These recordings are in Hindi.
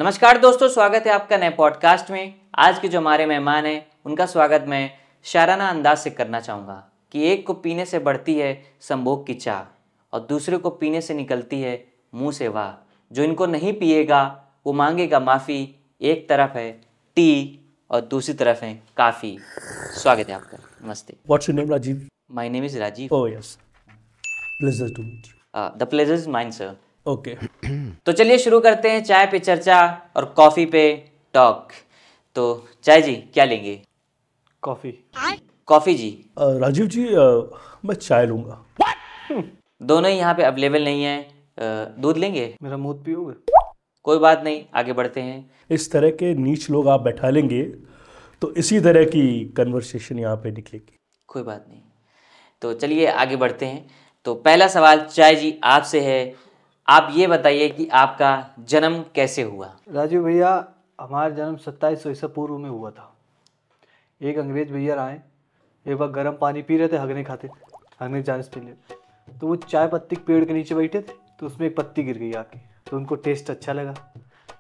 नमस्कार दोस्तों, स्वागत है आपका नए पॉडकास्ट में। आज के जो हमारे मेहमान हैं उनका स्वागत मैं शायराना अंदाज से करना चाहूँगा कि एक को पीने से बढ़ती है संभोग की चाह और दूसरे को पीने से निकलती है मुंह से वाह। जो इनको नहीं पिएगा वो मांगेगा माफ़ी। एक तरफ है टी और दूसरी तरफ है काफ़ी। स्वागत है आपका। नमस्ते। What's your name, Rajiv? My name is Rajiv. Oh yes, pleasure to meet you. The pleasure is mine sir. Okay. तो चलिए शुरू करते हैं चाय पे चर्चा और कॉफ़ी पे टॉक। तो चाय जी क्या लेंगे? Coffee. कॉफ़ी जी? राजीव जी मैं चाय लूँगा। दोनों ही यहाँ पे अवेलेबल नहीं है। दूध लेंगे? मेरा मूड पियोगे? कोई बात नहीं, आगे बढ़ते हैं। इस तरह के नीच लोग आप बैठा लेंगे तो इसी तरह की कन्वर्सेशन यहाँ पे निकलेगी। कोई बात नहीं, तो चलिए आगे बढ़ते हैं। तो पहला सवाल चाय जी आपसे है, आप ये बताइए कि आपका जन्म कैसे हुआ? राजीव भैया, हमारा जन्म 2700 ईसा पूर्व में हुआ था। एक अंग्रेज भैया आए, एक बार गर्म पानी पी रहे थे, हगने खाते थे, हगने जाने से पहले। तो वो चाय पत्ती के पेड़ के नीचे बैठे थे, तो उसमें एक पत्ती गिर गई आके, तो उनको टेस्ट अच्छा लगा।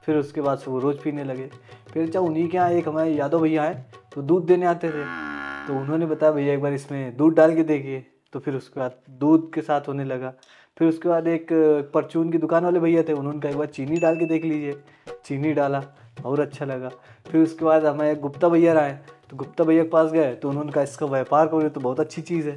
फिर उसके बाद से वो रोज़ पीने लगे। फिर चाहे उन्हीं के यहाँ एक हमारे यादव भैया आए, तो दूध देने आते थे, तो उन्होंने बताया भैया एक बार इसमें दूध डाल के देखिए। तो फिर उसके बाद दूध के साथ होने लगा। फिर उसके बाद एक परचून की दुकान वाले भैया थे, उन्होंने कहा एक बार चीनी डाल के देख लीजिए। चीनी डाला और अच्छा लगा। फिर उसके बाद हमें गुप्ता भैया आए, तो गुप्ता भैया के पास गए, तो उन्होंने कहा इसका व्यापार करोगे तो बहुत अच्छी चीज़ है।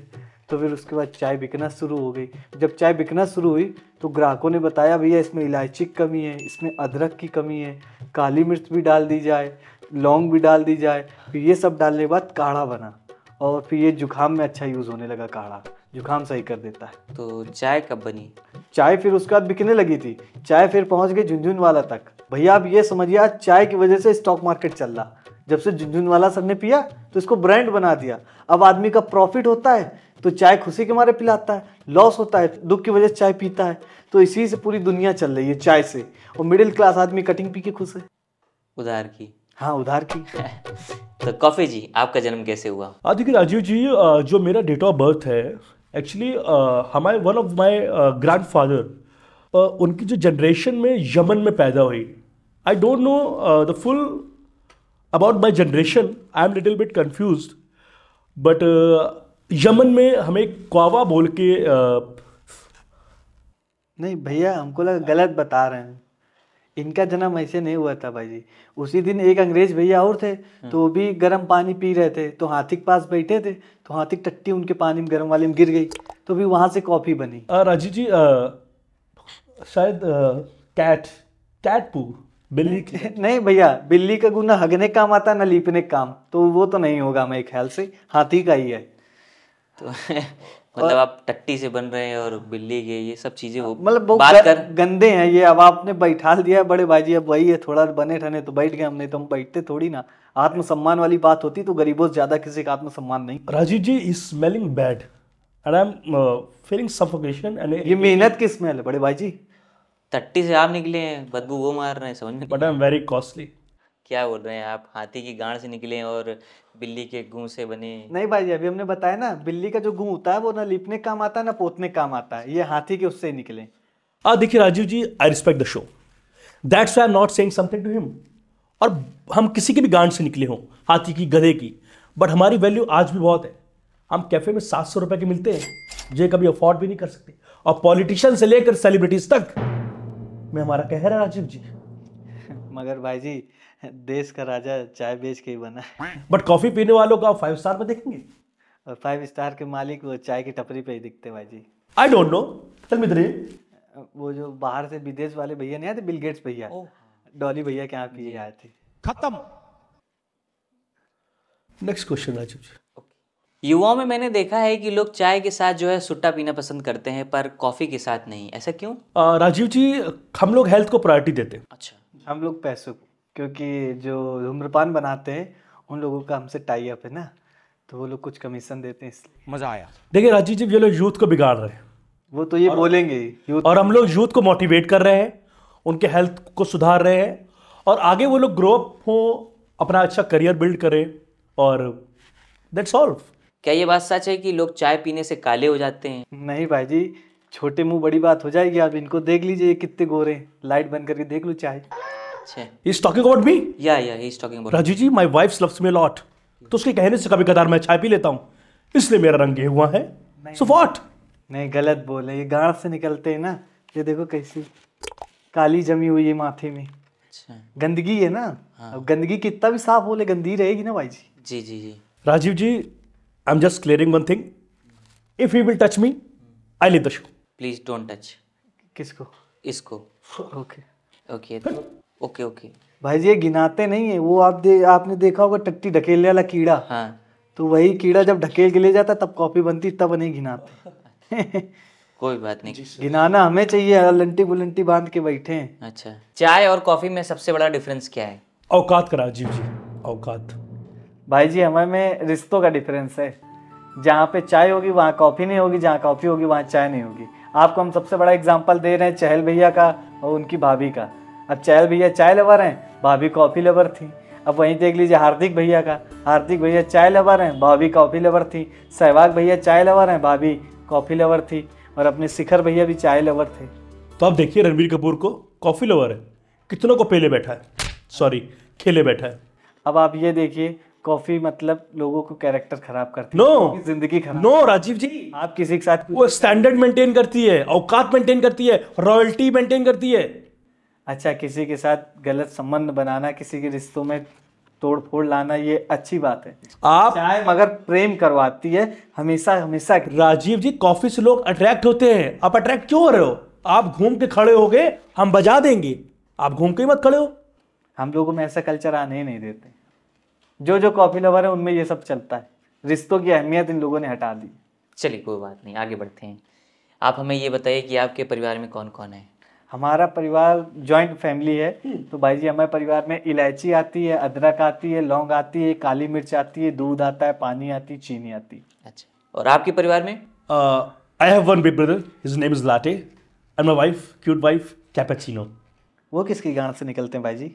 तो फिर उसके बाद चाय बिकना शुरू हो गई। जब चाय बिकना शुरू हुई तो ग्राहकों ने बताया भैया इसमें इलायची की कमी है, इसमें अदरक की कमी है, काली मिर्च भी डाल दी जाए, लौंग भी डाल दी जाए। फिर ये सब डालने के बाद काढ़ा बना और फिर ये जुकाम में अच्छा यूज़ होने लगा। काढ़ा जुकाम सही कर देता है। तो चाय कब बनी? चाय फिर उसके बाद बिकने लगी थी। चाय फिर पहुंच गई झुनझुनवाला तक। भैया आप ये समझिए आज चाय की वजह से स्टॉक मार्केट चल रहा। जब से झुनझुनवाला सर ने पिया तो इसको ब्रांड बना दिया। अब आदमी का प्रॉफिट होता है तो चाय खुशी के मारे पिलाता है, लॉस होता है दुख की वजह से चाय पीता है। तो इसी से पूरी दुनिया चल रही है, चाय से। और मिडिल क्लास आदमी कटिंग पी के खुश है। उधार की? हाँ, उधार की। तो कॉफ़ी जी आपका जन्म कैसे हुआ? देखिए राजीव जी, जो मेरा डेट ऑफ बर्थ है एक्चुअली हमारे वन ऑफ माय ग्रैंडफादर, उनकी जो जनरेशन में यमन में पैदा हुई। आई don't know the full about my generation, I am little bit confused, but Yemen में हमें क्वावा बोल के नहीं भैया, हमको लगा गलत बता रहे हैं। इनका जन्म ऐसे नहीं हुआ था भाई जी। उसी दिन एक अंग्रेज भैया और थे, तो वो भी गर्म पानी पी रहे थे, तो हाथी के पास बैठे थे, तो हाथी की टट्टी उनके पानी में गर्म वाले में गिर गई, तो भी वहां से कॉफी बनी। राजीव जी शायद कैट पू बिल्ली की नहीं भैया, बिल्ली का गुना हगने काम आता ना लीपने काम, तो वो तो नहीं होगा मेरे ख्याल से, हाथी का ही है। तो मतलब आप टट्टी से बन रहे हैं और बिल्ली के ये सब चीजें हो, मतलब बहुत गंदे हैं ये। अब आपने बैठा दिया है बड़े भाई जी, अब वही है, थोड़ा बने ठने तो बैठ गए हम, नहीं तो हम बैठते थोड़ी ना। आत्मसम्मान वाली बात होती तो गरीबों से ज्यादा किसी का आत्मसम्मान नहीं। Rajeev ji is smelling bad and I am feeling suffocation and ये मेहनत की स्मेल है बड़े भाई जी। टट्टी से आप निकले हैं, बदबू वो मार रहे हैं, समझ में? But I am very costly. क्या बोल रहे हैं आप? हाथी की गांड से निकले और बिल्ली के गूं से बने? नहीं भाई जी, अभी हमने बताया ना, बिल्ली का जो गूं होता है वो ना लीपने काम आता है ना पोतने काम आता है। ये हाथी के उससे ही निकले। देखिए Rajeev ji, I respect the show, that's why I am not saying something to him. और हम किसी की भी गांड से निकले हों, हाथी की, गधे की, बट हमारी वैल्यू आज भी बहुत है। हम कैफे में 700 रुपए के मिलते हैं, जो कभी अफोर्ड भी नहीं कर सकते। और पॉलिटिशियन से लेकर सेलिब्रिटीज तक में हमारा कहर है राजीव जी। मगर भाई जी, देश का राजा चाय बेच के ही बना है। बट कॉफी पीने वालों का 5 स्टार में देखेंगे, और 5 स्टार के मालिक वो चाय की टपरी पे ही दिखते भाई जी। I don't know, tell me the name. वो जो बाहर से विदेश वाले भैया नहीं आते, बिल गेट्स भैया, डॉली भैया के यहाँ पिए आए थे। खत्म। नेक्स्ट क्वेश्चन राजीव जी। युवाओं में मैंने देखा है कि लोग चाय के साथ जो है सुट्टा पीना पसंद करते हैं पर कॉफी के साथ नहीं, ऐसा क्यों? राजीव जी, हम लोग हेल्थ को प्रायोरिटी देते हैं। अच्छा, हम लोग पैसों को, क्योंकि जो धूम्रपान बनाते हैं उन लोगों का हमसे टाई अप है ना, तो वो लोग कुछ कमीशन देते हैं, इसलिए। मजा आया। देखिए राजीव जी, ये लोग यूथ को बिगाड़ रहे हैं। वो तो ये बोलेंगे यूथ, और हम लोग यूथ को मोटिवेट कर रहे हैं, उनके हेल्थ को सुधार रहे हैं, और आगे वो लोग ग्रो अप हो, अपना अच्छा करियर बिल्ड करें, और दैट्स ऑल। क्या ये बात सच है कि लोग चाय पीने से काले हो जाते हैं? नहीं भाई जी, छोटे मुंह बड़ी बात हो जाएगी। आप इनको देख लीजिए, ये कितने गोरे हैं। लाइट बंद करके देख लो चाय। अच्छा, he is talking about me. या he is talking about. Rajeev ji, my wife loves me lot, तो उसके कहने से कभी कदार मैं चाय पी लेता हूँ, इसलिए मेरा रंग ये हुआ है। So what? नहीं, गलत बोले, ये गांठ से निकलते हैं ना। ये देखो कैसी काली जमी हुई है माथे में, अच्छा, गंदगी है ना। अब गंदगी कितना भी साफ हो ले, गंदी रहेगी ना भाई जी। जी जी जी। Rajeev ji, I am just clearing one thing, if he will touch me I leave the show. Please don't touch किसको? इसको। Okay okay okay okay. भाई जी, ये गिनाते नहीं है वो। आपने देखा होगा टट्टी ढकेलने वाला कीड़ा, हाँ, तो वही कीड़ा जब ढकेल के ले जाता तब कॉफी बनती, तब नहीं गिनाते। कोई बात नहीं। गिनाना हमें चाहिए, लंटी बुलंटी बांध के बैठे हैं। अच्छा, चाय और कॉफी में सबसे बड़ा डिफरेंस क्या है? औकात का राजीव जी, औकात। भाई जी, हमें में रिश्तों का डिफरेंस है। जहाँ पे चाय होगी वहाँ कॉफ़ी नहीं होगी, जहाँ कॉफ़ी होगी वहाँ चाय नहीं होगी। आपको हम सबसे बड़ा एग्जांपल दे रहे हैं चहल भैया का और उनकी भाभी का। अब चहल भैया चाय लवर हैं, भाभी कॉफ़ी लवर थी। अब वहीं देख लीजिए हार्दिक भैया का, हार्दिक भैया चाय लवर हैं, भाभी कॉफ़ी लवर थी। सहवाग भैया चाय लवर हैं, भाभी कॉफ़ी लवर थी। और अपने शिखर भैया भी चाय लवर थे। तो आप देखिए रणबीर कपूर को कॉफी लवर है, कितनों को पेले बैठा है, सॉरी खेले बैठा है। अब आप ये देखिए, कॉफ़ी मतलब लोगों को कैरेक्टर खराब करती नो है, जिंदगी खराब। नो राजीव जी, आप किसी के साथ वो स्टैंडर्ड मेंटेन करती है, औकात मेंटेन करती है, रॉयल्टी मेंटेन करती है। अच्छा, किसी के साथ गलत संबंध बनाना, किसी के रिश्तों में तोड़ फोड़ लाना, ये अच्छी बात है। आप चाय मगर प्रेम करवाती है हमेशा हमेशा। राजीव जी, कॉफी से लोग अट्रैक्ट होते हैं, आप अट्रैक्ट क्यों हो रहे हो? आप घूम के खड़े हो गए, हम बजा देंगे, आप घूम के ही मत खड़े हो। हम लोगों में ऐसा कल्चर आने ही नहीं देते। जो कॉफी लवर है उनमें ये सब चलता है। रिश्तों की अहमियत इन लोगों ने हटा दी। चलिए कोई बात नहीं, आगे बढ़ते हैं। आप हमें ये बताइए कि आपके परिवार में कौन कौन है? हमारा परिवार जॉइंट फैमिली है। तो भाई जी, हमारे परिवार में इलायची आती है, अदरक आती है, लौंग आती है, काली मिर्च आती है, दूध आता है, पानी आती है, चीनी आती है। अच्छा, और आपके परिवार में? I have one big brother, his name is latte, and my wife, cute wife, cappuccino. वो किसकी गांठ से निकलते हैं भाई जी?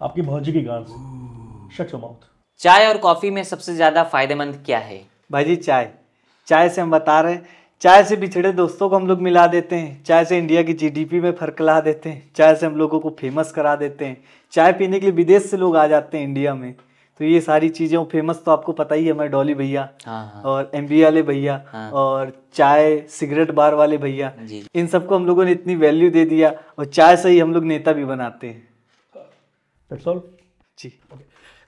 आपकी भौजी की गांठ से। Shut your mouth. चाय और कॉफी में सबसे ज्यादा फायदेमंद क्या है? भाई जी, चाय से हम बता रहे हैं। चाय से बिछड़े दोस्तों को हम लोग मिला देते हैं। चाय से इंडिया की जीडीपी में फर्क ला देते हैं। चाय से हम लोगों को फेमस करा देते हैं। चाय पीने के लिए विदेश से लोग आ जाते हैं इंडिया में। तो ये सारी चीज़ें फेमस तो आपको पता ही है, हमारे डॉली भैया, हाँ। और एमबी वाले भैया, और चाय सिगरेट बार वाले भैया, जी। इन सबको हम लोगों ने इतनी वैल्यू दे दिया, और चाय से ही हम लोग नेता भी बनाते हैं। दैट्स ऑल जी।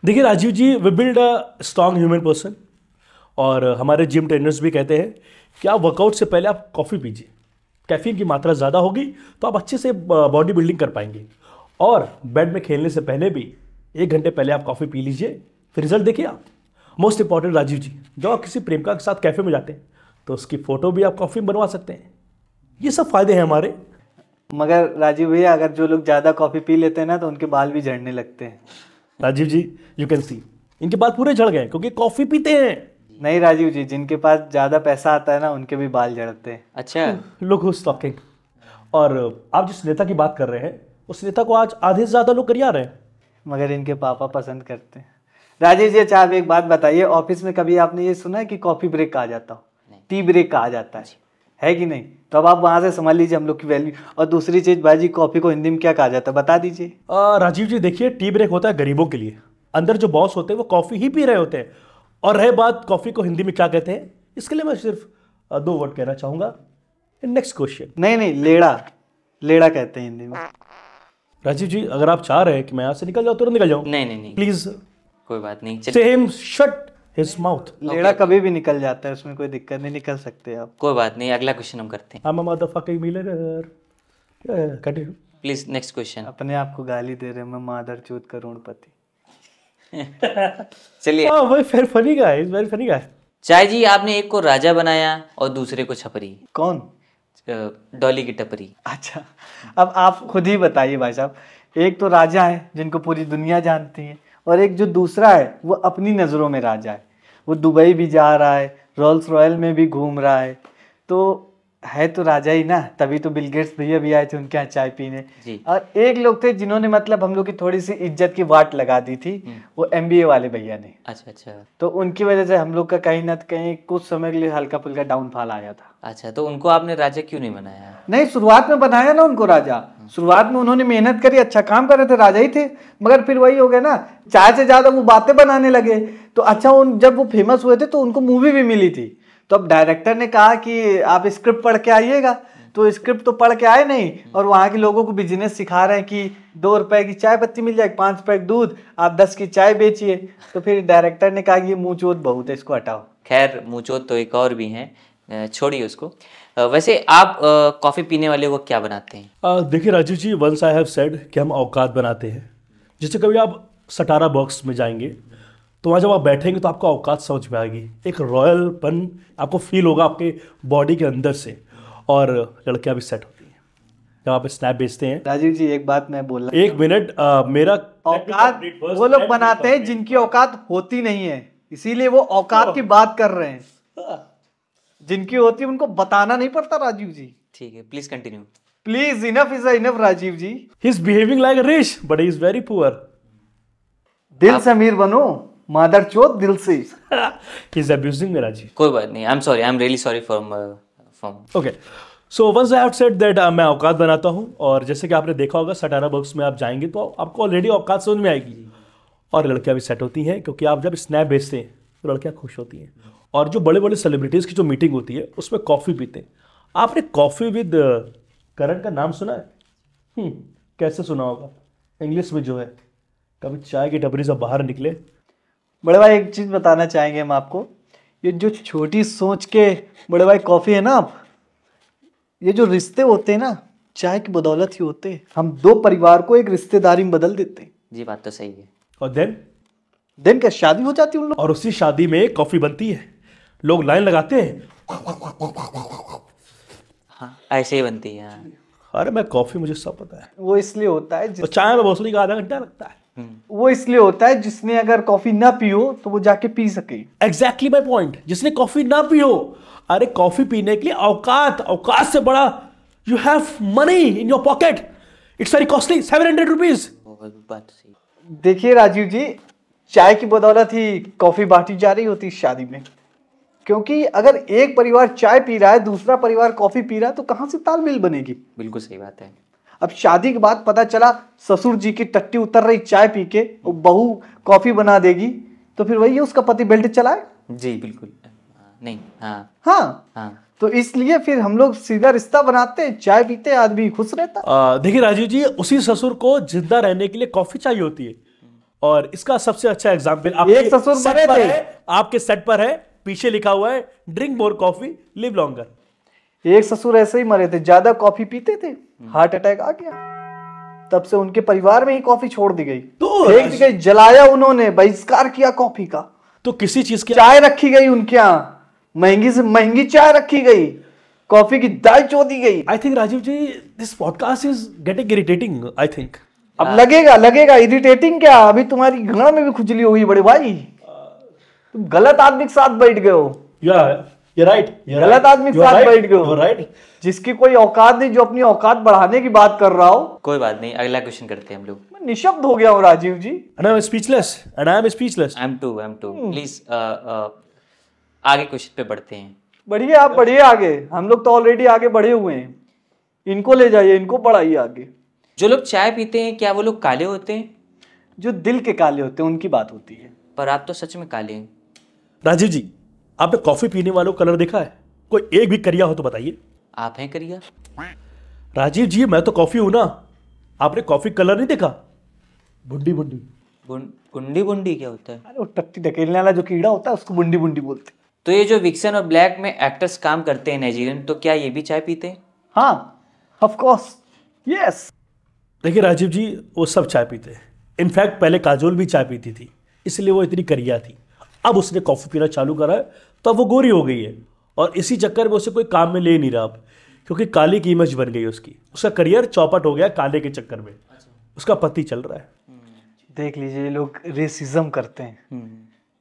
देखिए Rajeev ji, we build a strong human person, और हमारे जिम ट्रेनर्स भी कहते हैं कि आप वर्कआउट से पहले आप कॉफ़ी पीजिए। कैफीन की मात्रा ज़्यादा होगी तो आप अच्छे से बॉडी बिल्डिंग कर पाएंगे। और बेड में खेलने से पहले भी 1 घंटे पहले आप कॉफ़ी पी लीजिए, फिर रिजल्ट देखिए आप। मोस्ट इंपॉर्टेंट राजीव जी, जब आप किसी प्रेमिका के साथ कैफे में जाते हैं तो उसकी फ़ोटो भी आप कॉफ़ी में बनवा सकते हैं। ये सब फ़ायदे हैं हमारे। मगर राजीव भैया, अगर जो लोग ज़्यादा कॉफ़ी पी लेते हैं ना, तो उनके बाल भी झड़ने लगते हैं। राजीव जी, यू कैन सी, इनके बाल पूरे झड़ गए क्योंकि कॉफ़ी पीते हैं। नहीं राजीव जी, जिनके पास ज़्यादा पैसा आता है ना, उनके भी बाल झड़ते हैं। अच्छा, लुक हु इज टॉकिंग। और आप जिस नेता की बात कर रहे हैं, उस नेता को आज आधे से ज़्यादा लोग करिया रहे हैं। मगर इनके पापा पसंद करते हैं। राजीव जी, अच्छा आप एक बात बताइए, ऑफिस में कभी आपने ये सुना है कि कॉफ़ी ब्रेक कहा जाता हो, टी ब्रेक कहा जाता है कि नहीं? तो अब आप वहाँ से समझ लीजिए हम लोग की वैल्यू। और दूसरी चीज़ भाई जी, कॉफ़ी को हिंदी में क्या कहा जाता है, बता दीजिए। राजीव जी देखिए, टी ब्रेक होता है गरीबों के लिए। अंदर जो बॉस होते हैं वो कॉफ़ी ही पी रहे होते हैं। और रहे बात कॉफ़ी को हिंदी में क्या कहते हैं, इसके लिए मैं सिर्फ 2 वर्ड कहना चाहूँगा। Next question. नहीं, लेड़ा कहते हैं हिंदी में। राजीव जी, अगर आप चाह रहे हैं कि मैं यहाँ से निकल जाऊँ, तुरंत निकल जाऊँ। नहीं, प्लीज कोई बात नहीं। चलिए, से हिम शट हिज माउथ। लेड़ा कभी भी निकल जाता है, उसमें कोई दिक्कत नहीं, निकल सकते आप। कोई बात नहीं, अगला क्वेश्चन हम करते हैं। I'm a motherfucking millionaire. Continue. Please next question. अपने आप को गाली दे रहे हैं, मैं मादर चौथ करोड़पति। चलिए, very funny guy. He's very funny guy. चाय जी, आपने एक को राजा बनाया और दूसरे को छपरी। कौन? डॉली की टपरी। अच्छा, अब आप खुद ही बताइए भाई साहब। एक तो राजा है जिनको पूरी दुनिया जानती है, और एक जो दूसरा है वो अपनी नज़रों में राजा है। वो दुबई भी जा रहा है, रोल्स रॉयल में भी घूम रहा है। तो है तो राजा ही ना, तभी तो बिल गेट्स भैया भी आए थे उनके यहाँ चाय पीने। जी। और एक लोग थे जिन्होंने मतलब हम लोग की थोड़ी सी इज्जत की वाट लगा दी थी, वो MBA वाले भैया ने। अच्छा अच्छा। तो उनकी वजह से हम लोग का कहीं ना कहीं कुछ समय के लिए हल्का फुल्का डाउनफॉल आया था। अच्छा, तो उनको आपने राजा क्यों नहीं बनाया? नहीं, शुरुआत में बनाया ना उनको राजा। शुरुआत में उन्होंने मेहनत करी, अच्छा काम कर रहे थे, राजा ही थे। मगर फिर वही हो गया ना, चाय से ज्यादा वो बातें बनाने लगे। तो अच्छा, जब वो फेमस हुए थे तो उनको मूवी भी मिली थी। तो अब डायरेक्टर ने कहा कि आप स्क्रिप्ट पढ़ के आइएगा, तो स्क्रिप्ट तो पढ़ के आए नहीं, और वहाँ के लोगों को बिजनेस सिखा रहे हैं कि 2 रुपए की चाय पत्ती मिल जाएगी, 5 रुपए की दूध, आप 10 की चाय बेचिए। तो फिर डायरेक्टर ने कहा कि ये मुँह चोत बहुत है, इसको हटाओ। खैर, मुँहचोद तो एक और भी हैं, छोड़िए उसको। वैसे आप कॉफ़ी पीने वाले को क्या बनाते हैं? देखिए राजीव जी, वंस आई हैव सेड कि हम औकात बनाते हैं। जैसे कभी आप सटारा बॉक्स में जाएंगे तो वहाँ जब आप बैठेंगे तो आपको औकात समझ में आएगी, एक रॉयलपन आपको फील होगा आपके बॉडी के अंदर से। और लड़कियाँ भी सेट होती हैं जब आप स्नैप बेचते हैं। राजीव जी एक बात मैं बोल रहा, 1 मिनट, मेरा औकात वो लोग बनाते हैं जिनकी औकात होती नहीं है, इसीलिए वो औकात की बात कर रहे हैं। जिनकी होती है उनको बताना नहीं पड़ता राजीव जी। ठीक है, please continue. Please, enough is enough Rajiv ji. He is behaving like a rich but he is very poor. दिल से अमीर बनो, मादर चोद दिल से। He is abusing me Rajiv. कोई बात नहीं, I am sorry, I am really sorry for okay, so once I have said that मैं औकात बनाता हूँ। और जैसे कि आपने देखा होगा सटारा बॉक्स में आप जाएंगे तो आपको ऑलरेडी औकात समझ में आएगी। और लड़कियाँ भी सेट होती हैं, क्योंकि आप जब स्नैप भेजते हैं तो लड़कियाँ खुश होती हैं। और जो बड़े बड़े सेलिब्रिटीज़ की जो मीटिंग होती है उसमें कॉफ़ी पीते हैं। आपने कॉफ़ी विद करण का नाम सुना है? कैसे सुना होगा? इंग्लिश में जो है, कभी चाय की टपरी से बाहर निकले। बड़े भाई एक चीज बताना चाहेंगे हम आपको, ये जो छोटी सोच के बड़े भाई कॉफी है ना, आप ये जो रिश्ते होते हैं ना, चाय की बदौलत ही होते हैं। हम 2 परिवार को एक रिश्तेदारी में बदल देते हैं। जी, बात तो सही है। और देन क्या शादी हो जाती है उन लोग। और उसी शादी में कॉफ़ी बनती है, लोग लाइन लगाते हैं। हाँ, ऐसे ही बनती है। हाँ। अरे मैं कॉफ़ी, मुझे सब पता है। वो इसलिए होता है तो चाय में भोसड़ी का आधा घंटा लगता है। वो इसलिए होता है जिसने अगर कॉफी ना पियो तो वो जाके पी सके। Exactly my point. जिसने कॉफी ना पी हो, अरे कॉफी पीने के लिए औकात से बड़ा, you have money in your pocket, it's very costly, 700 rupees. बात सही। देखिए राजीव जी, चाय की बदौलत ही कॉफी बांटी जा रही होती शादी में। क्योंकि अगर एक परिवार चाय पी रहा है, दूसरा परिवार कॉफी पी रहा है, तो कहाँ से तालमेल बनेगी? बिल्कुल सही बात है। अब शादी के बाद पता चला ससुर जी की टट्टी उतर रही चाय पी के, और बहू कॉफी बना देगी, तो फिर वही है उसका पति बेल्ट चलाए। जी बिल्कुल नहीं। हाँ हाँ। तो इसलिए फिर हम लोग सीधा रिश्ता बनाते हैं, चाय पीते हैं, आदमी खुश रहता। देखिए राजीव जी, उसी ससुर को जिंदा रहने के लिए कॉफी चाहिए होती है। और इसका सबसे अच्छा एग्जाम्पल एक ससुर मरे थे, आपके सेट पर है, पीछे लिखा हुआ है drink more coffee live longer. एक ससुर ऐसे ही मरे थे, ज्यादा कॉफी पीते थे, हार्ट अटैक आ गया। तब से उनके परिवार में ही कॉफी छोड़ दी गई, फेंक दी गई, जलाया उन्होंने, बहिष्कार किया कॉफी का। तो किसी चीज की चाय रखी गई उनके यहाँ, महंगी से महंगी चाय रखी गई, कॉफी की दाल चोदी गई। I think Rajiv ji, this podcast is getting irritating. I think अब लगेगा इरिटेटिंग क्या, अभी तुम्हारी घड़ा में भी खुजली होगी बड़े भाई। तुम गलत आदमी के साथ बैठ गए हो। You're right. गलत आदमी के साथ बैठ गए हो। You're right. जिसकी कोई औकात नहीं, जो अपनी औकात बढ़ाने की बात कर रहा हो। कोई बात नहीं, अगला क्वेश्चन करते हैं हम लोग। मैं निशब्द हो गया हूँ राजीव जी। And I'm speechless. I'm too. Please आगे क्वेश्चन पे बढ़ते हैं। बढ़िए, आप बढ़िए आगे, हम लोग तो ऑलरेडी आगे बढ़े हुए हैं। इनको ले जाइए, इनको बढ़ाइए आगे। जो लोग चाय पीते हैं, क्या वो लोग काले होते हैं? जो दिल के काले होते हैं उनकी बात होती है। पर आप तो सच में काले हैं। राजीव जी, आपने कॉफी पीने वालों का कलर देखा है? कोई एक भी करिया हो तो बताइए। आप हैं करिया? राजीव जी, मैं तो कॉफी हूं ना। आपने कॉफी कलर नहीं देखा? बुंडी बुंडी क्या होता है? अरे वो टट्टी ढकेलने वाला जो कीड़ा होता है उसको बुंडी बोलते हैं। तो ये जो विक्सन और ब्लैक में एक्टर्स काम करते हैं नाइजीरियन, तो क्या ये भी चाय पीते हैं? हाँ, ऑफ कोर्स, यस। देखिए राजीव जी, वो सब चाय पीते हैं। इनफैक्ट पहले काजोल भी चाय पीती थी, इसलिए वो इतनी करिया थी। अब उसने कॉफी पीना चालू करा है तो अब वो गोरी हो गई है, और इसी चक्कर में उसे कोई काम में ले नहीं रहा अब, क्योंकि काली की इमेज बन गई उसकी। उसका करियर चौपट हो गया काले के चक्कर में। उसका पति चल रहा है। देख लीजिए, ये लोग रेसिज्म करते हैं,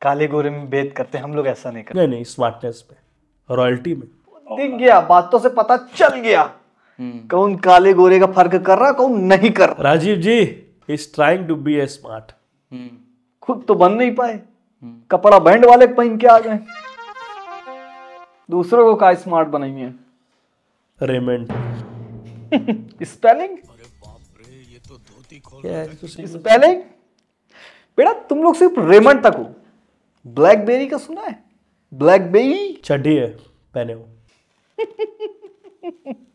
काले गोरे में भेद करते हैं। हम लोग ऐसा नहीं करते। नहीं, स्मार्टनेस पे, रॉयल्टी में। दिख गया, बातों से पता चल गया कौन काले गोरे का फर्क कर रहा, कौन नहीं कर रहा। Rajeev ji is trying to be a smart. खुद तो बन नहीं पाए, कपड़ा बैंड वाले पहन के आ गए, दूसरों को का स्मार्ट बनाइए। रेमंड स्पेलिंग स्पेलिंग बेटा तुम लोग सिर्फ रेमंड तक हो, ब्लैकबेरी का सुना है? ब्लैकबेरी चड्डी है पहने हो।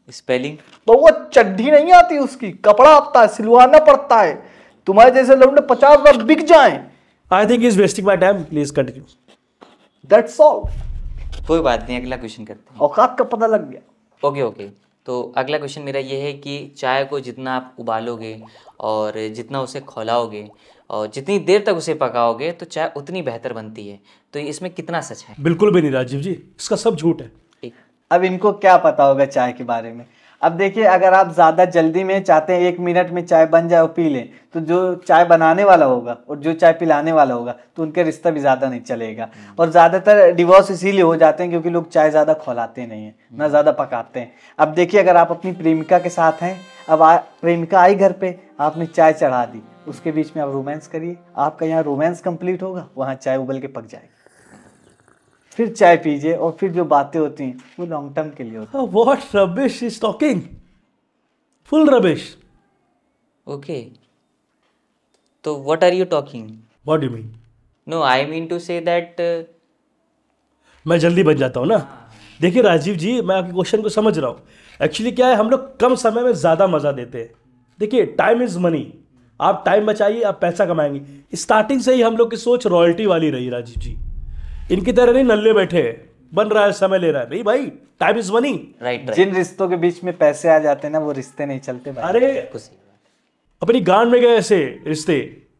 स्पेलिंग तो वो चड्डी नहीं आती, उसकी कपड़ा आता है, सिलवाना पड़ता है। तुम्हारे जैसे लौंडे 50 बार बिक जाएं। I think is wasting my time, please continue. That's all. कोई बात नहीं, अगला क्वेश्चन करते हैं। औकात का पता लग गया। ओके, तो अगला क्वेश्चन मेरा ये है कि चाय को जितना आप उबालोगे और जितना उसे खौलाओगे और जितनी देर तक उसे पकाओगे तो चाय उतनी बेहतर बनती है, तो इसमें कितना सच है? बिल्कुल भी नहीं राजीव जी, इसका सब झूठ है। अब इनको क्या पता होगा चाय के बारे में। अब देखिए, अगर आप ज़्यादा जल्दी में चाहते हैं 1 मिनट में चाय बन जाए और पी लें, तो जो चाय बनाने वाला होगा और जो चाय पिलाने वाला होगा तो उनके रिश्ता भी ज़्यादा नहीं चलेगा। और ज़्यादातर डिवोर्स इसीलिए हो जाते हैं क्योंकि लोग चाय ज़्यादा खौलाते नहीं हैं, ना ज़्यादा पकाते हैं। अब देखिए, अगर आप अपनी प्रेमिका के साथ हैं, अब प्रेमिका आई घर पे, आपने चाय चढ़ा दी, उसके बीच में आप रोमांस करिए, आपका यहाँ रोमांस कंप्लीट होगा, वहाँ चाय उबल के पक जाएगी। फिर चाय पीजिए और फिर जो बातें होती हैं वो लॉन्ग टर्म के लिए होती हैं। What rubbish is talking, full rubbish. Okay, तो what are you talking? What do mean? No, I mean to say that मैं जल्दी बन जाता हूँ ना। देखिए राजीव जी, मैं आपके क्वेश्चन को समझ रहा हूँ। एक्चुअली क्या है, हम लोग कम समय में ज़्यादा मज़ा देते हैं। देखिए, टाइम इज़ मनी, आप टाइम बचाइए, आप पैसा कमाएंगे। स्टार्टिंग से ही हम लोग की सोच रॉयल्टी वाली रही राजीव जी, इनकी तरह नहीं नल्ले बैठे बन रहा है, समय ले रहा है। नहीं भाई, टाइम इज मनी। राइट। जिन रिश्तों के बीच में पैसे आ जाते हैं ना, वो रिश्ते नहीं चलते भाई। अरे अपनी गांड में गए ऐसे रिश्ते।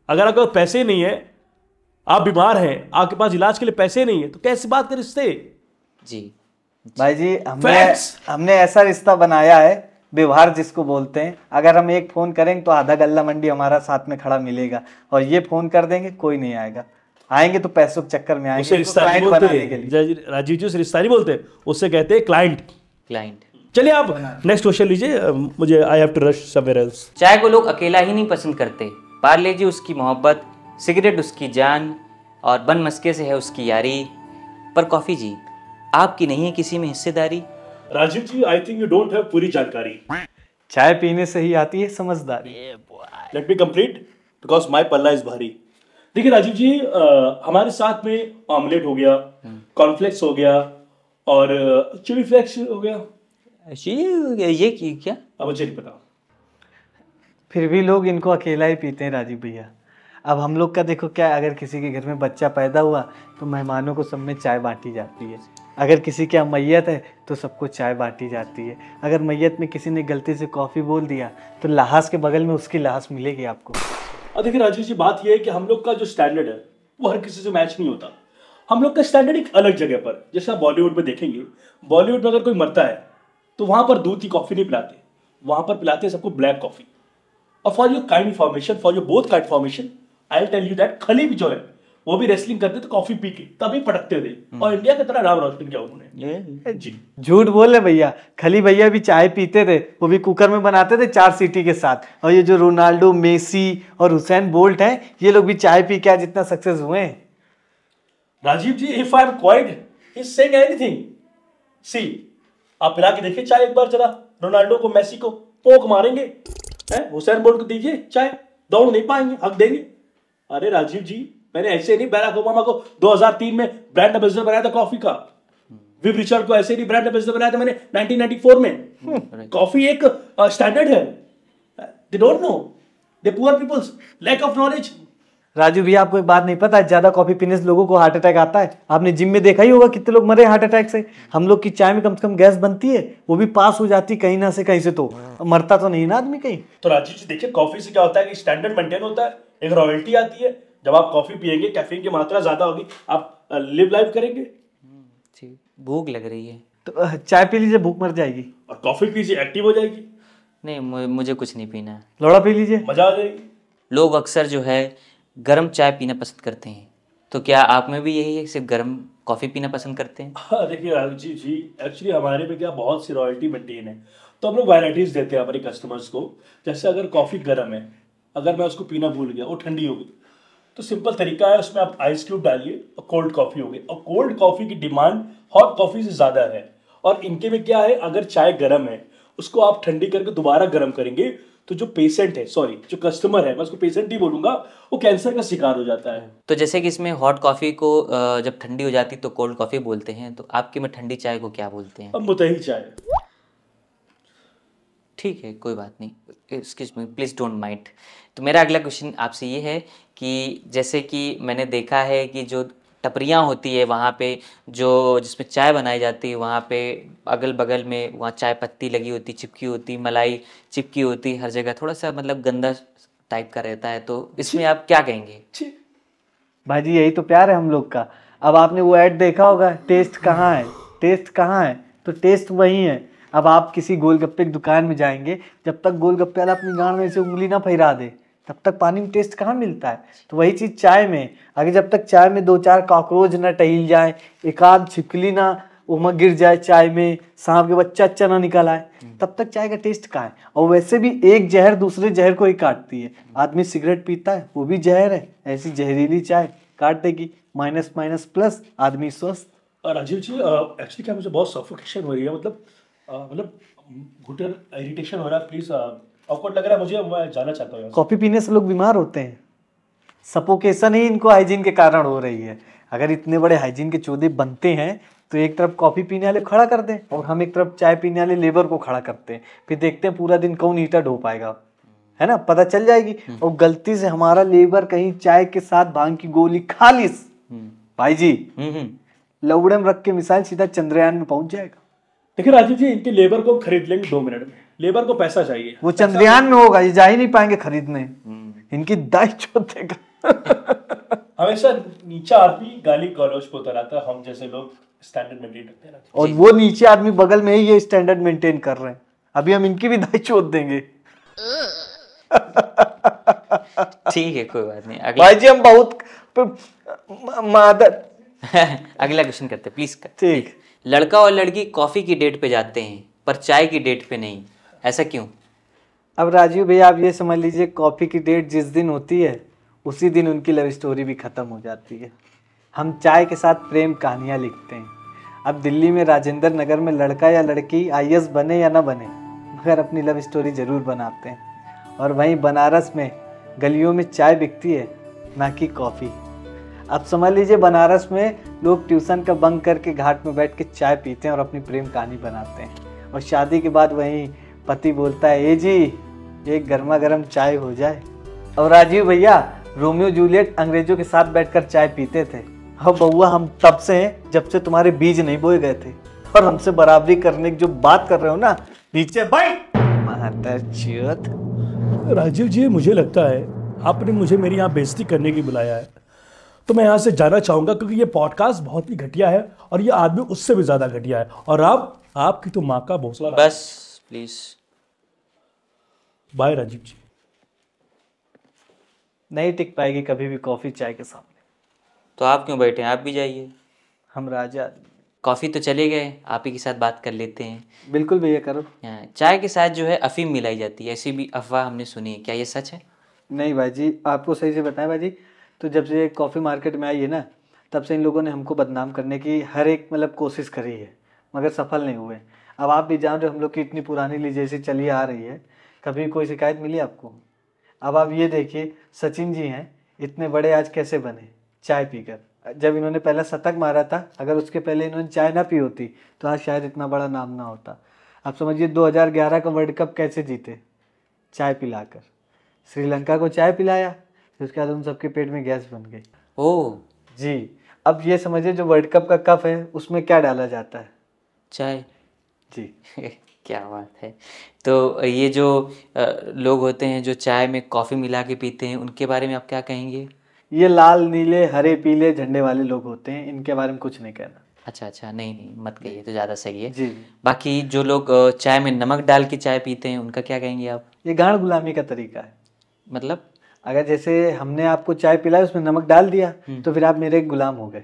अगर आपके पास पैसे नहीं है, आप बीमार हैं, आपके पास इलाज के लिए पैसे नहीं है, तो कैसी बात के रिश्ते? जी भाई जी, हमने ऐसा रिश्ता बनाया है, व्यवहार जिसको बोलते हैं। अगर हम एक फोन करेंगे तो आधा गल्ला मंडी हमारा साथ में खड़ा मिलेगा, और ये फोन कर देंगे कोई नहीं आएगा। आएंगे तो पैसों के चक्कर में आएंगे, रिश्ता नहीं बोलते राजीव जी, उसे रिश्ता नहीं बोलते, उससे कहते हैं क्लाइंट। चलिए आप नेक्स्ट क्वेश्चन लीजिए, मुझे I have to rush somewhere else. चाय को लोग अकेला ही नहीं पसंद करते, पार्ले जी उसकी मोहब्बत, सिगरेट उसकी जान और बन मस्के से है उसकी यारी। पर कॉफी जी, आपकी नहीं है किसी में हिस्सेदारी? Rajeev ji, I think you don't have पूरी जानकारी। चाय पीने से ही आती है समझदारी। Let me complete because my पल्ला इज भारी। देखिए राजीव जी, हमारे साथ में ऑमलेट हो गया, कॉर्नफ्लेक्स हो गया और चिली फ्लेक्स हो गया। ये क्या? अब मुझे नहीं पता। फिर भी लोग इनको अकेला ही पीते हैं राजीव भैया। अब हम लोग का देखो क्या, अगर किसी के घर में बच्चा पैदा हुआ तो मेहमानों को सब में चाय बांटी जाती है। अगर किसी के यहाँ मैयत है तो सबको चाय बांटी जाती है। अगर मैयत में किसी ने गलती से कॉफ़ी बोल दिया तो लाश के बगल में उसकी लाश मिलेगी आपको। और देखिए राजीव जी, बात यह है कि हम लोग का जो स्टैंडर्ड है वो हर किसी से मैच नहीं होता। हम लोग का स्टैंडर्ड एक अलग जगह पर, जैसे आप बॉलीवुड में देखेंगे, बॉलीवुड में अगर कोई मरता है तो वहाँ पर दूध की कॉफ़ी नहीं पिलाते, वहाँ पर पिलाते हैं सबको ब्लैक कॉफ़ी। और for your kind information, for your both kind information, I will tell you that खलीफ जो है वो भी रेसलिंग करते थे कॉफी पी के, तभी पटकते थे और इंडिया की तरह नाम रोशन किया उन्होंने। जी झूठ बोले भैया, खली भैया भी चाय पीते थे, वो भी कुकर में बनाते थे 4 सीटी के साथ। और ये जो रोनाल्डो, मेसी और हुसैन बोल्ट हैं, ये लोग भी चाय पी के आज इतना सक्सेस हुए हैं। Rajeev ji, if I am quiet is saying anything, see आप पिला के देखिए चाय एक बार जरा, रोनाल्डो को, मेसी को पोक मारेंगे, हुसैन बोल्ट को दीजिए चाय, दौड़ नहीं पाएंगे, हक देंगे। अरे राजीव जी, मैंने ऐसे नहीं बराक ओबामा को 2003 में ब्रांड एम्बेसडर बनाया था कॉफी का, विव रिचर्ड को ऐसे नहीं ब्रांड एम्बेसडर बनाया था मैंने 1994 में। कॉफी एक स्टैंडर्ड है, they don't know, they poor peoples lack of knowledge. Raju भैया, आपको एक बात नहीं पता, ज्यादा कॉफी पीने से लोगों को हार्ट अटैक आता है। आपने जिम में देखा ही होगा कितने लोग मरे हार्ट अटैक से। हम लोग की चाय में कम से कम गैस बनती है, वो भी पास हो जाती कहीं ना से कहीं से, तो मरता तो नहीं ना आदमी कहीं। तो राजीव जी देखिए, कॉफी से क्या होता है कि स्टैंडर्ड मेंटेन होता है, एक रॉयल्टी आती है। जब आप कॉफी पिएंगे, कैफीन की मात्रा ज्यादा होगी, आप लिव लाइफ करेंगे। भूख लग रही है तो चाय पी लीजिए, भूख मर जाएगी। और कॉफी पीजिए, एक्टिव हो जाएगी। नहीं, मुझे कुछ नहीं पीना है। लोड़ा पी लीजिए, मजा आ जाएगी। लोग अक्सर जो है गर्म चाय पीना पसंद करते हैं, तो क्या आप में भी यही है, सिर्फ गर्म कॉफ़ी पीना पसंद करते हैं? हाँ देखिए राहुल जी जी, एक्चुअली हमारे में क्या बहुत सी रॉयल्टी मेंटेन है, तो हम लोग वैराइटीज देते हैं हमारे कस्टमर्स को। जैसे अगर कॉफ़ी गर्म है, अगर मैं उसको पीना भूल गया, वो ठंडी हो गई, तो सिंपल तरीका है, उसमें आप आइस क्यूब डालिए और कोल्ड कॉफ़ी हो गई। और कोल्ड कॉफ़ी की डिमांड हॉट कॉफ़ी से ज़्यादा है। और इनके में क्या है, अगर चाय गर्म है, उसको आप ठंडी करके दोबारा गर्म करेंगे, तो जो पेशेंट है, सॉरी जो कस्टमर है, मैं उसको पेशेंट ही बोलूंगा, वो कैंसर का शिकार हो जाता है। तो जैसे कि इसमें हॉट कॉफ़ी को जब ठंडी हो जाती तो कोल्ड कॉफ़ी बोलते हैं, तो आपके में ठंडी चाय को क्या बोलते हैं? अब मुतही चाय। ठीक है, कोई बात नहीं, excuse me, please don't mind. तो मेरा अगला क्वेश्चन आपसे ये है कि जैसे कि मैंने देखा है कि जो टपरियाँ होती है वहाँ पे, जो जिसमें चाय बनाई जाती है, वहाँ पे अगल बगल में वहाँ चाय पत्ती लगी होती, चिपकी होती, मलाई चिपकी होती, हर जगह थोड़ा सा मतलब गंदा टाइप का रहता है, तो इसमें आप क्या कहेंगे? छी। भाई जी यही तो प्यार है हम लोग का। अब आपने वो ऐड देखा होगा, टेस्ट कहाँ है, टेस्ट कहाँ है, तो टेस्ट वही है। अब आप किसी गोलगप्पे की दुकान में जाएंगे, जब तक गोलगप्पे वाला अपनी गांड में से उंगली ना फैला दे, तब तक पानी में टेस्ट कहाँ मिलता है। तो वही चीज़ चाय में, अगर जब तक चाय में 2-4 कॉकरोच ना टहल जाए, एक आध छिपकली ना उमा गिर जाए चाय में, सांप के बच्चा अच्छा ना निकल आए, तब तक चाय का टेस्ट कहाँ है। और वैसे भी एक जहर दूसरे जहर को ही काटती है। आदमी सिगरेट पीता है, वो भी जहर है, ऐसी जहरीली चाय काट देगी, माइनस माइनस प्लस, आदमी स्वस्थ। और राजीव जी एक्चुअली क्या मुझे बहुत सफोकेशन हो रही है, मतलब घुटन इरिटेशन हो रहा है, प्लीज ऑकवर्ड लग रहा है मुझे, मैं जाना चाहता हूँ यहाँ से। कॉफ़ी पीने से लोग बीमार होते हैं, सफोकेशन ही इनको हाइजीन के कारण हो रही है। अगर इतने बड़े हाइजीन के चौधे बनते हैं तो एक तरफ कॉफ़ी पीने वाले खड़ा कर दें और हम एक तरफ चाय पीने वाले लेबर को खड़ा करते हैं, फिर देखते हैं पूरा दिन कौन ईटा ढो पाएगा, है ना, पता चल जाएगी। और गलती से हमारा लेबर कहीं चाय के साथ भांग की गोली खा लिस, भाई जी लौड़े में रख के मिसाइल सीधा चंद्रयान में पहुंच जाएगा। देखिए राजीव जी, इनके लेबर को खरीद लेंगे 2 मिनट में, लेबर को पैसा चाहिए। वो चंद्रयान में होगा, ये जा ही नहीं पाएंगे खरीदने, इनकी दाई चौथेगा। हमेशा नीचा आदमी गाली गलौज पे उतर आता है, हम जैसे लोग स्टैंडर्ड मेंटेन रखते हैं। और वो नीचे आदमी बगल में ही ये स्टैंडर्ड मेंटेन कर रहे हैं, अभी हम इनकी भी दाई चोद देंगे। ठीक है, कोई बात नहीं, भाई जी हम बहुत मादर। अगला क्वेश्चन करते प्लीज। ठीक। लड़का और लड़की कॉफी की डेट पे जाते हैं पर चाय की डेट पे नहीं, ऐसा क्यों? अब राजीव भैया आप ये समझ लीजिए, कॉफी की डेट जिस दिन होती है उसी दिन उनकी लव स्टोरी भी खत्म हो जाती है। हम चाय के साथ प्रेम कहानियाँ लिखते हैं। अब दिल्ली में राजेंद्र नगर में लड़का या लड़की आईएएस बने या ना बने, मगर अपनी लव स्टोरी जरूर बनाते हैं। और वहीं बनारस में गलियों में चाय बिकती है, ना कि कॉफ़ी। अब समझ लीजिए बनारस में लोग ट्यूशन का बंक करके घाट में बैठ के चाय पीते हैं और अपनी प्रेम कहानी बनाते हैं। और शादी के बाद वहीं पति बोलता है, ए जी एक गर्मा गर्म चाय हो जाए। और राजीव भैया रोमियो जूलियट अंग्रेजों के साथ बैठकर चाय पीते थे। अब बउआ हम तब से हैं जब से तुम्हारे बीज नहीं बोए गए थे, और हमसे बराबरी करने की जो बात कर रहे हो ना, नीचे भाई राजीव जी मुझे लगता है आपने मुझे मेरी यहाँ बेइज्जती करने की बुलाया है, तो मैं यहाँ से जाना चाहूँगा, क्योंकि ये पॉडकास्ट बहुत ही घटिया है और ये आदमी उससे भी ज़्यादा घटिया है। और आपकी तो माँ का भोसला। बस प्लीज बाय राजीव जी। नहीं टिक पाएगी कभी भी कॉफ़ी चाय के सामने। तो आप क्यों बैठे हैं, आप भी जाइए। हम राजा। कॉफ़ी तो चले गए, आप ही के साथ बात कर लेते हैं। बिल्कुल भैया करो। चाय के साथ जो है अफीम मिलाई जाती है, ऐसी भी अफवाह हमने सुनी है, क्या ये सच है? नहीं भाई जी, आपको सही से बताएं भाई जी, तो जब से कॉफ़ी मार्केट में आई है ना, तब से इन लोगों ने हमको बदनाम करने की हर एक मतलब कोशिश करी है, मगर सफल नहीं हुए। अब आप भी जान रहे हो हम लोग की इतनी पुरानी लीड जैसी चली आ रही है, कभी कोई शिकायत मिली आपको? अब आप ये देखिए सचिन जी हैं, इतने बड़े आज कैसे बने? चाय पीकर। जब इन्होंने पहला शतक मारा था, अगर उसके पहले इन्होंने चाय ना पी होती तो आज शायद इतना बड़ा नाम ना होता। आप समझिए 2011 का वर्ल्ड कप कैसे जीते? चाय पिलाकर। श्रीलंका को चाय पिलाया, फिर उसके बाद उन सबके पेट में गैस बन गई। ओह जी। अब ये समझिए जो वर्ल्ड कप का कप है उसमें क्या डाला जाता है? चाय। जी। क्या बात है। तो ये जो लोग होते हैं जो चाय में कॉफ़ी मिला के पीते हैं, उनके बारे में आप क्या कहेंगे? ये लाल नीले हरे पीले झंडे वाले लोग होते हैं, इनके बारे में कुछ नहीं कहना। अच्छा, नहीं मत कहिए, तो ज़्यादा सही है। जी। बाकी जो लोग चाय में नमक डाल के चाय पीते हैं, उनका क्या कहेंगे आप? ये गाढ़ गुलामी का तरीका है। मतलब अगर जैसे हमने आपको चाय पिलाई उसमें नमक डाल दिया तो फिर आप मेरे गुलाम हो गए।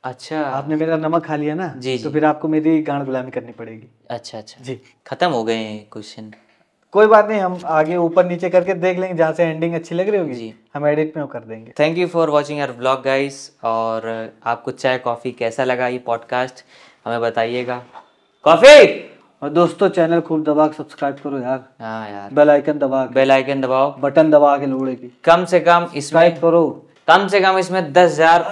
अच्छा आपने मेरा नमक खा लिया ना, जी, तो जी। फिर आपको मेरी गांड गुलामी करनी पड़ेगी। अच्छा अच्छा जी खत्म हो गए क्वेश्चन। कोई बात नहीं, हम आगे ऊपर नीचे करके देख लेंगे, जहाँ से एंडिंग अच्छी लग रही होगी जी। हम एडिट में वो कर देंगे। Thank you for watching our vlog guys. और आपको चाय कॉफ़ी कैसा लगा ये पॉडकास्ट हमें बताइएगा। कॉफ़ी और दोस्तों चैनल खूब दबा के सब्सक्राइब करो यार, हाँ यार, बेल आइकन दबा के, बेल आइकन दबाओ, बटन दबा के लोड़े की कम से कम इसमें सब्सक्राइब करो। कम से कम इसमें 10,000